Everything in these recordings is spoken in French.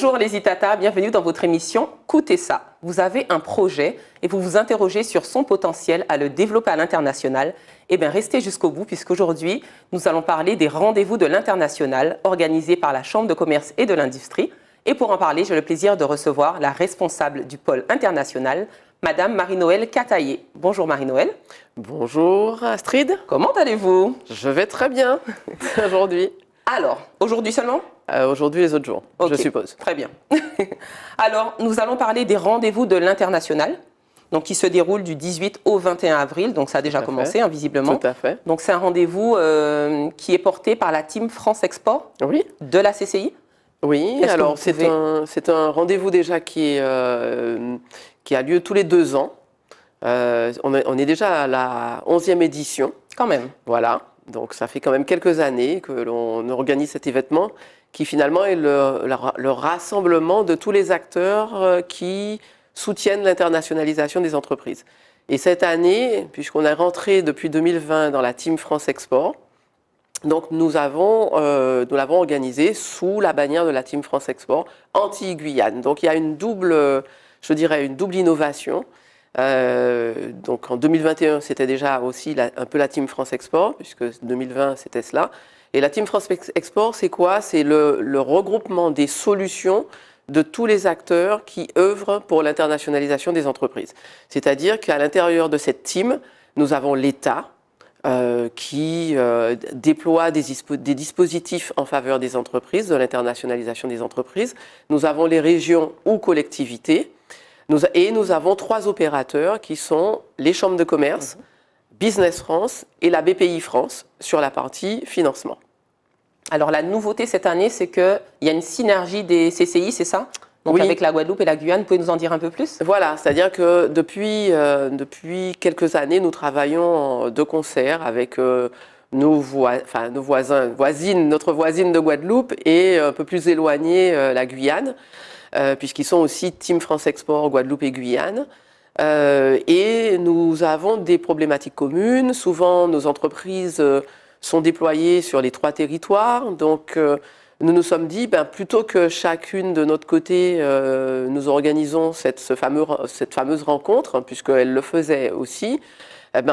Bonjour les Itata, bienvenue dans votre émission Coûtez ça. Vous avez un projet et vous vous interrogez sur son potentiel à le développer à l'international. Eh bien, restez jusqu'au bout puisqu'aujourd'hui, nous allons parler des rendez-vous de l'international organisés par la Chambre de commerce et de l'industrie. Et pour en parler, j'ai le plaisir de recevoir la responsable du pôle international, Madame Marie-Noëlle Cataillé. Bonjour Marie-Noëlle. Bonjour Astrid. Comment allez-vous? Je vais très bien aujourd'hui. Alors, aujourd'hui seulement? Aujourd'hui les autres jours, Okay, je suppose. Très bien. Alors, nous allons parler des rendez-vous de l'international, donc qui se déroulent du 18 au 21 avril, donc ça a déjà commencé, visiblement. Tout à fait. Donc c'est un rendez-vous qui est porté par la team France Export de la CCI. Oui, alors c'est un rendez-vous déjà qui a lieu tous les 2 ans. On est déjà à la 11e édition. Quand même. Voilà, donc ça fait quand même quelques années que l'on organise cet événement qui finalement est le rassemblement de tous les acteurs qui soutiennent l'internationalisation des entreprises. Et cette année, puisqu'on est rentré depuis 2020 dans la team France Export, donc nous l'avons organisé sous la bannière de la team France Export Antilles-Guyane. Donc il y a une double innovation. Donc en 2021, c'était déjà aussi un peu la team France Export, puisque 2020 c'était cela. Et la team France Export, c'est quoi? C'est le regroupement des solutions de tous les acteurs qui œuvrent pour l'internationalisation des entreprises. C'est-à-dire qu'à l'intérieur de cette team, nous avons l'État qui déploie des dispositifs en faveur des entreprises, de l'internationalisation des entreprises. Nous avons les régions ou collectivités. Et nous avons 3 opérateurs qui sont les chambres de commerce, Business France et la BPI France sur la partie financement. Alors la nouveauté cette année, c'est qu'il y a une synergie des CCI, c'est ça? Donc oui. Avec la Guadeloupe et la Guyane, vous pouvez nous en dire un peu plus? Voilà, c'est-à-dire que depuis quelques années, nous travaillons de concert avec notre voisine de Guadeloupe et un peu plus éloignée, la Guyane. Puisqu'ils sont aussi Team France Export, Guadeloupe et Guyane. Et nous avons des problématiques communes. Souvent, nos entreprises sont déployées sur les 3 territoires. Donc, nous nous sommes dit, plutôt que chacune de notre côté, nous organisons cette fameuse rencontre, puisqu'elle le faisait aussi,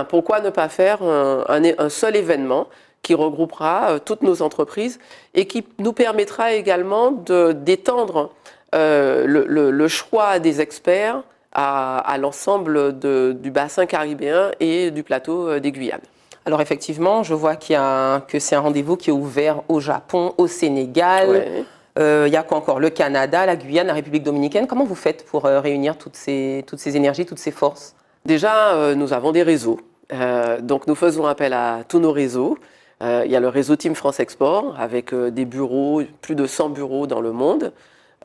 pourquoi ne pas faire un seul événement qui regroupera toutes nos entreprises et qui nous permettra également d'étendre le choix des experts à l'ensemble du bassin caribéen et du plateau des Guyanes. Alors effectivement, je vois que c'est un rendez-vous qui est ouvert au Japon, au Sénégal. Ouais. Il y a quoi encore? Le Canada, la Guyane, la République dominicaine. Comment vous faites pour réunir toutes ces énergies, toutes ces forces? Déjà, nous avons des réseaux. Donc nous faisons appel à tous nos réseaux. Il y a le réseau Team France Export avec des bureaux, plus de 100 bureaux dans le monde.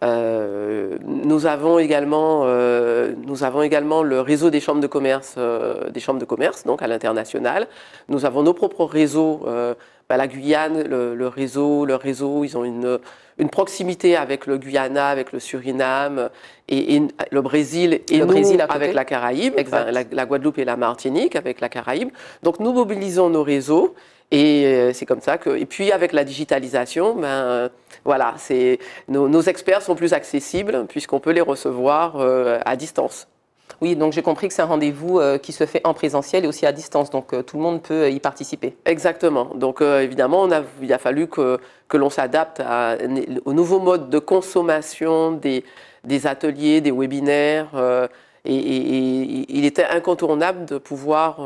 Nous avons également le réseau des chambres de commerce, donc à l'international. Nous avons nos propres réseaux. La Guyane, le réseau, ils ont une proximité avec le Guyana, avec le Suriname et le Brésil avec la Caraïbe, la Guadeloupe et la Martinique avec la Caraïbe. Donc nous mobilisons nos réseaux. Et c'est comme ça que. Et puis avec la digitalisation, voilà, nos experts sont plus accessibles puisqu'on peut les recevoir à distance. Oui, donc j'ai compris que c'est un rendez-vous qui se fait en présentiel et aussi à distance, donc tout le monde peut y participer. Exactement. Donc évidemment, il a fallu que l'on s'adapte au nouveau mode de consommation des ateliers, des webinaires. Et il était incontournable de pouvoir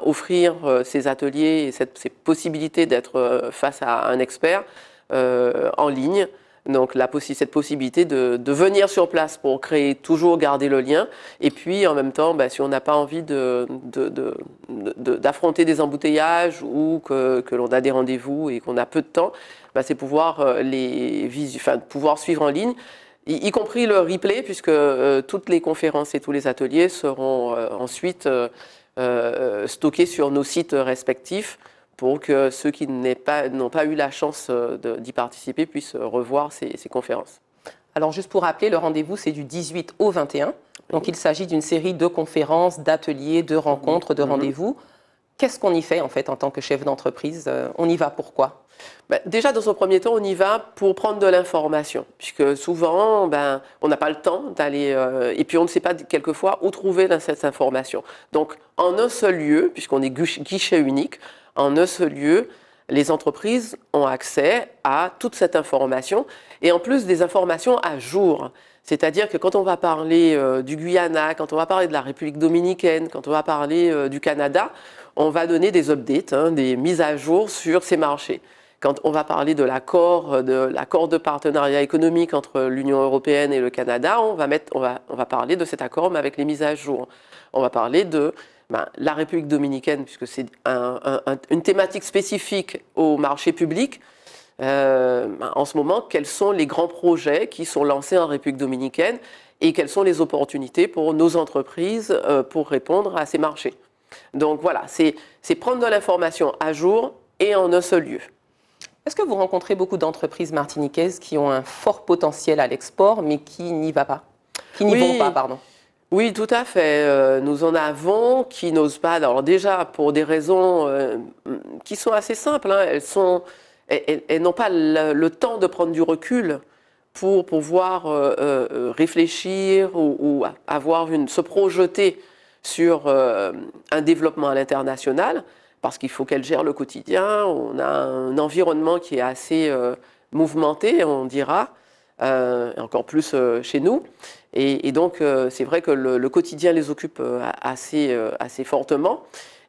offrir ces ateliers et ces possibilités d'être face à un expert en ligne. Donc cette possibilité de venir sur place pour garder le lien. Et puis en même temps, si on n'a pas envie d'affronter des embouteillages ou que l'on a des rendez-vous et qu'on a peu de temps, c'est pouvoir pouvoir suivre en ligne. Y compris le replay, puisque toutes les conférences et tous les ateliers seront ensuite stockés sur nos sites respectifs pour que ceux qui n'ont pas eu la chance d'y participer puissent revoir ces conférences. Alors juste pour rappeler, le rendez-vous c'est du 18 au 21. Donc il s'agit d'une série de conférences, d'ateliers, de rencontres, de rendez-vous. qu'est-ce qu'on y fait en fait en tant que chef d'entreprise? On y va pourquoi? Déjà, dans un premier temps, on y va pour prendre de l'information, puisque souvent, on n'a pas le temps d'aller, et puis on ne sait pas quelquefois où trouver cette information. Donc, en un seul lieu, puisqu'on est guichet unique, en un seul lieu, les entreprises ont accès à toute cette information, et en plus des informations à jour. C'est-à-dire que quand on va parler du Guyana, quand on va parler de la République dominicaine, quand on va parler du Canada, on va donner des updates, des mises à jour sur ces marchés. Quand on va parler de l'accord de partenariat économique entre l'Union européenne et le Canada, on va parler de cet accord, mais avec les mises à jour. On va parler de la République dominicaine, puisque c'est une thématique spécifique au marché public. En ce moment, quels sont les grands projets qui sont lancés en République dominicaine et quelles sont les opportunités pour nos entreprises pour répondre à ces marchés. Donc voilà, c'est prendre de l'information à jour et en un seul lieu. Est-ce que vous rencontrez beaucoup d'entreprises martiniquaises qui ont un fort potentiel à l'export, mais qui n'y vont pas, pardon? Oui, tout à fait. Nous en avons qui n'osent pas. Alors déjà, pour des raisons qui sont assez simples, elles n'ont pas le temps de prendre du recul pour pouvoir réfléchir ou se projeter sur un développement à l'international. Parce qu'il faut qu'elle gère le quotidien. On a un environnement qui est assez mouvementé, on dira, et encore plus chez nous. Et donc, c'est vrai que le quotidien les occupe assez fortement.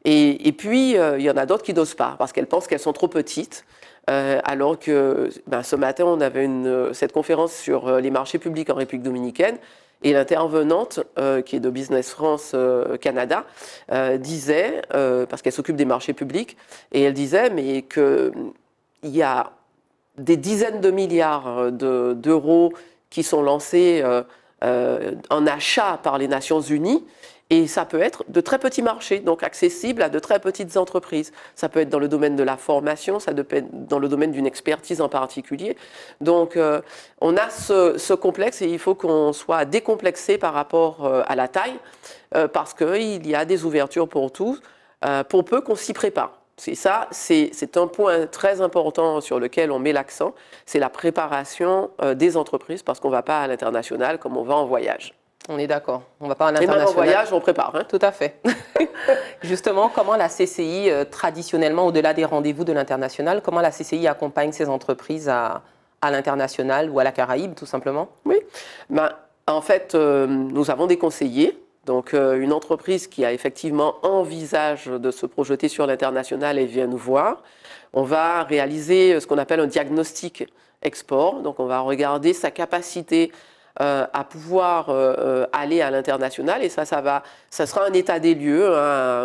Et puis, il y en a d'autres qui n'osent pas, parce qu'elles pensent qu'elles sont trop petites. Alors que ce matin, on avait cette conférence sur les marchés publics en République dominicaine. Et l'intervenante, qui est de Business France Canada, disait, parce qu'elle s'occupe des marchés publics, et elle disait qu'il y a des dizaines de milliards d'euros qui sont lancés en achat par les Nations Unies, et ça peut être de très petits marchés, donc accessibles à de très petites entreprises. Ça peut être dans le domaine de la formation, ça peut être dans le domaine d'une expertise en particulier. Donc on a ce complexe et il faut qu'on soit décomplexé par rapport à la taille, parce qu'il y a des ouvertures pour tous, pour peu qu'on s'y prépare. C'est un point très important sur lequel on met l'accent, c'est la préparation des entreprises, parce qu'on ne va pas à l'international comme on va en voyage. On est d'accord, on ne va pas à l'international. Et même en voyage, on prépare. Tout à fait. Justement, comment la CCI, traditionnellement, au-delà des rendez-vous de l'international, comment la CCI accompagne ces entreprises à l'international ou à la Caraïbe, tout simplement? Oui, en fait, nous avons des conseillers. Donc, une entreprise qui a effectivement envisage de se projeter sur l'international, elle vient nous voir. On va réaliser ce qu'on appelle un diagnostic export. Donc, on va regarder sa capacité à pouvoir aller à l'international. Et ça sera un état des lieux,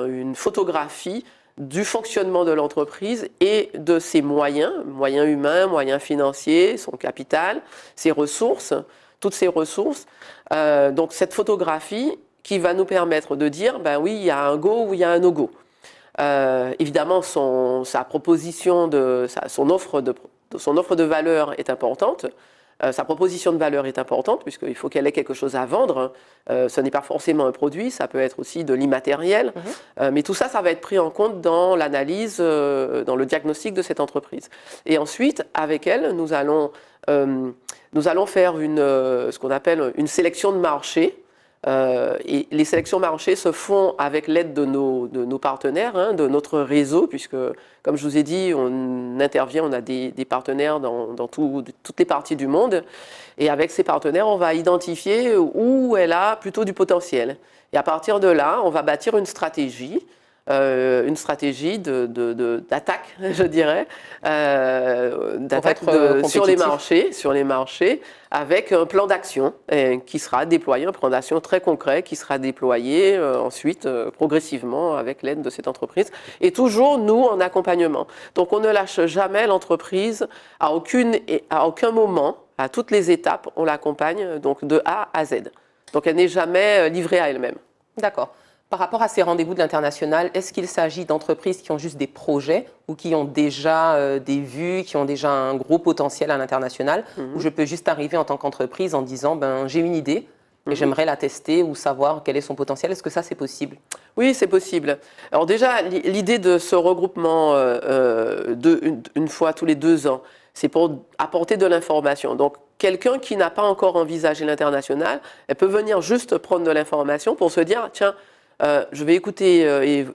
une photographie du fonctionnement de l'entreprise et de ses moyens humains, moyens financiers, son capital, ses ressources, toutes ces ressources. Donc, cette photographie qui va nous permettre de dire, oui, il y a un go ou il y a un no-go. Évidemment, sa proposition, son offre de valeur est importante. Sa proposition de valeur est importante, puisqu'il faut qu'elle ait quelque chose à vendre. Ce n'est pas forcément un produit, ça peut être aussi de l'immatériel. Mais tout ça, ça va être pris en compte dans l'analyse, dans le diagnostic de cette entreprise. Et ensuite, avec elle, nous allons faire ce qu'on appelle une sélection de marché. Et les sélections marchés se font avec l'aide de nos partenaires, de notre réseau, puisque, comme je vous ai dit, on a des partenaires dans toutes les parties du monde. Et avec ces partenaires, on va identifier où elle a plutôt du potentiel. Et à partir de là, on va bâtir une stratégie d'attaque, je dirais, d'attaque sur les marchés, avec un plan d'action qui sera déployé, un plan d'action très concret qui sera déployé ensuite progressivement avec l'aide de cette entreprise. Et toujours, nous, en accompagnement. Donc, on ne lâche jamais l'entreprise à aucun moment, à toutes les étapes, on l'accompagne donc de A à Z. Donc, elle n'est jamais livrée à elle-même. D'accord. Par rapport à ces rendez-vous de l'international, est-ce qu'il s'agit d'entreprises qui ont juste des projets ou qui ont déjà des vues, qui ont déjà un gros potentiel à l'international, où je peux juste arriver en tant qu'entreprise en disant j'ai une idée, et j'aimerais la tester ou savoir quel est son potentiel. Est-ce que ça, c'est possible? Oui, c'est possible. Alors déjà, l'idée de ce regroupement une fois tous les 2 ans, c'est pour apporter de l'information. Donc, quelqu'un qui n'a pas encore envisagé l'international, elle peut venir juste prendre de l'information pour se dire, tiens, je vais écouter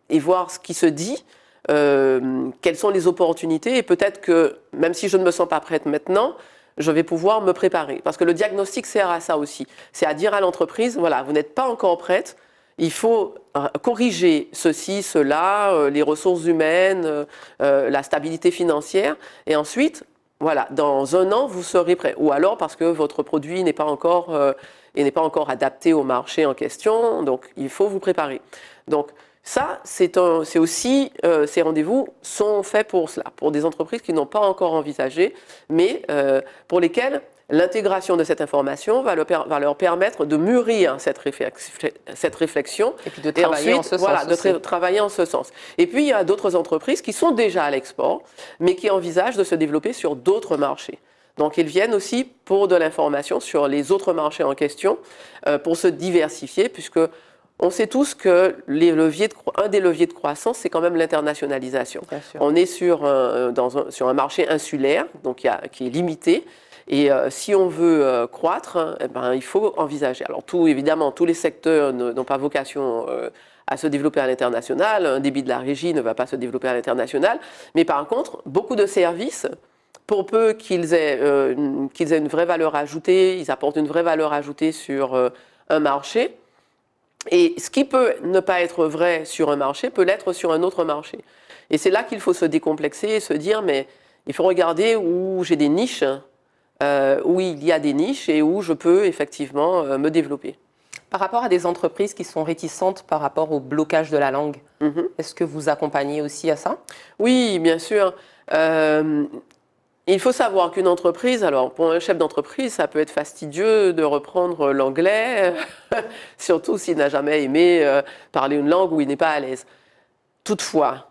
et voir ce qui se dit, quelles sont les opportunités, et peut-être que, même si je ne me sens pas prête maintenant, je vais pouvoir me préparer. Parce que le diagnostic sert à ça aussi. C'est à dire à l'entreprise, voilà, vous n'êtes pas encore prête, il faut corriger ceci, cela, les ressources humaines, la stabilité financière, et ensuite, voilà, dans 1 an, vous serez prêt. Ou alors parce que votre produit n'est pas encore adapté au marché en question, donc il faut vous préparer. Donc ça, c'est aussi, ces rendez-vous sont faits pour cela, pour des entreprises qui n'ont pas encore envisagé, mais pour lesquelles l'intégration de cette information va leur permettre de mûrir cette réflexion. Et puis de travailler en ce sens aussi. Travailler en ce sens. Et puis, il y a d'autres entreprises qui sont déjà à l'export, mais qui envisagent de se développer sur d'autres marchés. Donc, ils viennent aussi pour de l'information sur les autres marchés en question, pour se diversifier, puisque on sait tous que un des leviers de croissance, c'est quand même l'internationalisation. On est sur un marché insulaire, donc qui est limité. Et si on veut croître, il faut envisager. Alors évidemment, tous les secteurs n'ont pas vocation à se développer à l'international. Un débit de la régie ne va pas se développer à l'international. Mais par contre, beaucoup de services, pour peu qu'ils aient une vraie valeur ajoutée, ils apportent une vraie valeur ajoutée sur un marché. Et ce qui peut ne pas être vrai sur un marché peut l'être sur un autre marché. Et c'est là qu'il faut se décomplexer et se dire, mais il faut regarder où j'ai des niches, où il y a des niches et où je peux effectivement me développer. Par rapport à des entreprises qui sont réticentes par rapport au blocage de la langue, est-ce que vous accompagnez aussi à ça? Oui, bien sûr. Il faut savoir qu'une entreprise, alors pour un chef d'entreprise, ça peut être fastidieux de reprendre l'anglais, surtout s'il n'a jamais aimé parler une langue où il n'est pas à l'aise. Toutefois,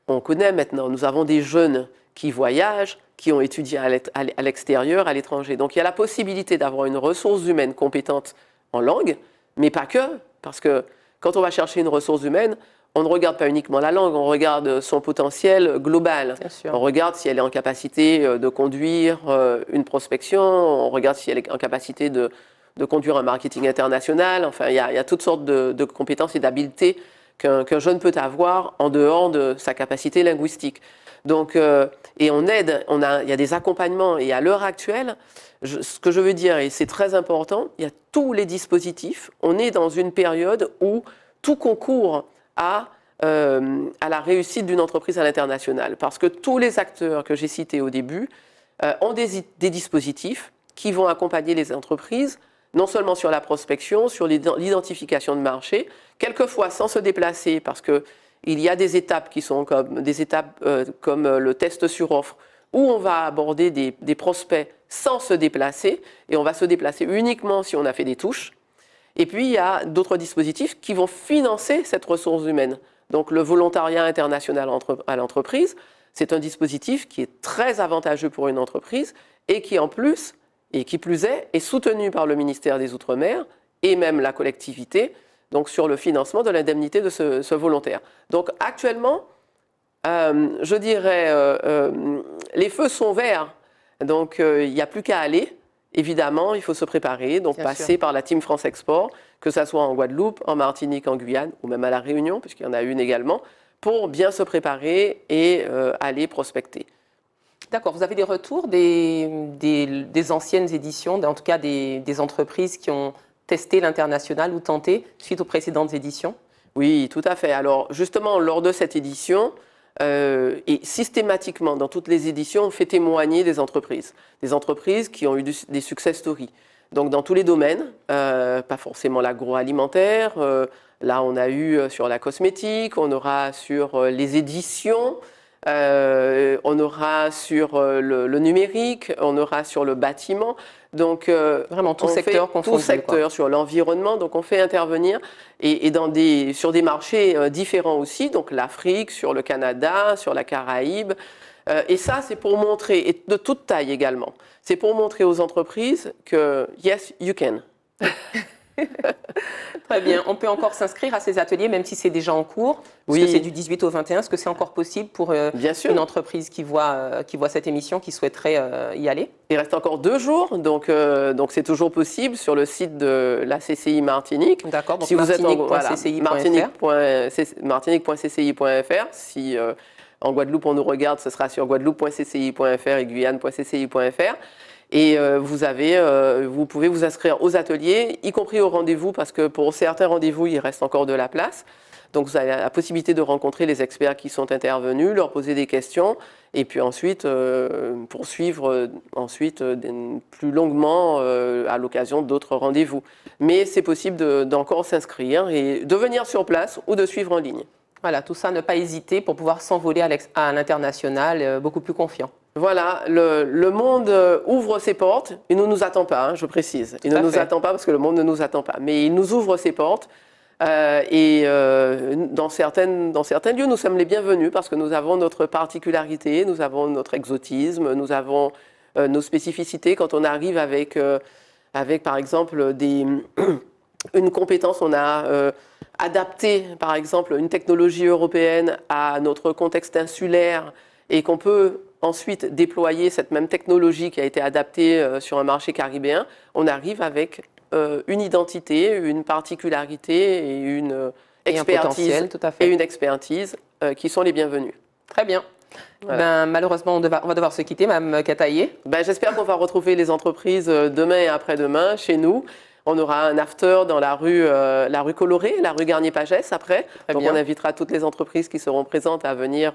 on connaît maintenant, nous avons des jeunes qui voyagent, qui ont étudié à l'extérieur, à l'étranger. Donc il y a la possibilité d'avoir une ressource humaine compétente en langue, mais pas que, parce que quand on va chercher une ressource humaine, on ne regarde pas uniquement la langue, on regarde son potentiel global. On regarde si elle est en capacité de conduire une prospection, on regarde si elle est en capacité de conduire un marketing international. Enfin, il y a toutes sortes de compétences et d'habiletés qu'un jeune peut avoir en dehors de sa capacité linguistique. Donc, et on aide, il y a des accompagnements. Et à l'heure actuelle, ce que je veux dire, et c'est très important, il y a tous les dispositifs. On est dans une période où tout concourt à la réussite d'une entreprise à l'international. Parce que tous les acteurs que j'ai cités au début ont des dispositifs qui vont accompagner les entreprises, non seulement sur la prospection, sur l'identification de marché, quelquefois sans se déplacer, parce qu'il y a des étapes qui sont comme le test sur offre, où on va aborder des prospects sans se déplacer, et on va se déplacer uniquement si on a fait des touches. Et puis, il y a d'autres dispositifs qui vont financer cette ressource humaine. Donc, le volontariat international à l'entreprise, c'est un dispositif qui est très avantageux pour une entreprise et qui, en plus, et qui plus est soutenu par le ministère des Outre-mer et même la collectivité, donc sur le financement de l'indemnité de ce volontaire. Donc, actuellement, je dirais, les feux sont verts, donc il n'y a plus qu'à aller. Évidemment, il faut se préparer, donc passer par la Team France Export, que ce soit en Guadeloupe, en Martinique, en Guyane ou même à La Réunion, puisqu'il y en a une également, pour bien se préparer et aller prospecter. D'accord, vous avez des retours des anciennes éditions, en tout cas des entreprises qui ont testé l'international ou tenté suite aux précédentes éditions? Oui, tout à fait. Alors justement, lors de cette édition, et systématiquement, dans toutes les éditions, on fait témoigner des entreprises qui ont eu des success stories. Donc dans tous les domaines, pas forcément l'agroalimentaire, là on a eu sur la cosmétique, on aura sur les éditions, on aura sur le numérique, on aura sur le bâtiment. Donc vraiment tout secteur confondu. Tout secteur, sur l'environnement, donc on fait intervenir et sur des marchés différents aussi, donc l'Afrique, sur le Canada, sur la Caraïbe. Et ça, c'est pour montrer, et de toute taille également, c'est pour montrer aux entreprises que yes, you can. Très bien. On peut encore s'inscrire à ces ateliers, même si c'est déjà en cours, parce que c'est du 18 au 21. Est-ce que c'est encore possible pour Bien sûr. une entreprise qui voit cette émission, qui souhaiterait y aller? Il reste encore 2 jours, donc c'est toujours possible sur le site de la CCI Martinique. D'accord, donc si vous êtes martinique.cci.fr. Si en Guadeloupe on nous regarde, ce sera sur guadeloupe.cci.fr et guyane.cci.fr. Et vous pouvez vous inscrire aux ateliers, y compris aux rendez-vous, parce que pour certains rendez-vous, il reste encore de la place. Donc vous avez la possibilité de rencontrer les experts qui sont intervenus, leur poser des questions, et puis ensuite poursuivre plus longuement à l'occasion d'autres rendez-vous. Mais c'est possible d'encore s'inscrire et de venir sur place ou de suivre en ligne. Voilà, tout ça, ne pas hésiter pour pouvoir s'envoler à l'international beaucoup plus confiant. Voilà, le monde ouvre ses portes. Il ne nous attend pas, je précise. Il ne nous attend pas parce que le monde ne nous attend pas. Mais il nous ouvre ses portes. Dans certains lieux, nous sommes les bienvenus parce que nous avons notre particularité, nous avons notre exotisme, nous avons nos spécificités. Quand on arrive avec par exemple, une compétence, on a adapté, par exemple, une technologie européenne à notre contexte insulaire et qu'on peut ensuite déployer cette même technologie qui a été adaptée sur un marché caribéen, on arrive avec une identité, une particularité et une expertise, une expertise qui sont les bienvenus. Très bien. Voilà. Malheureusement, on va devoir se quitter, Mme Kataye. J'espère qu'on va retrouver les entreprises demain et après-demain chez nous. On aura un after dans la rue Colorée, la rue Garnier-Pagès après. Donc on invitera toutes les entreprises qui seront présentes à venir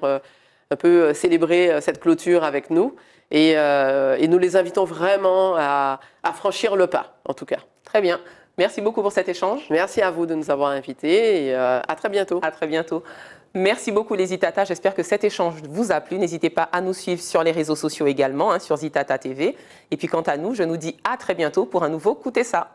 un peu célébrer cette clôture avec nous. Et nous les invitons vraiment à franchir le pas, en tout cas. Très bien. Merci beaucoup pour cet échange. Merci à vous de nous avoir invités et à très bientôt. À très bientôt. Merci beaucoup les Zitata. J'espère que cet échange vous a plu. N'hésitez pas à nous suivre sur les réseaux sociaux également, sur Zitata TV. Et puis quant à nous, je nous dis à très bientôt pour un nouveau Coutez ça.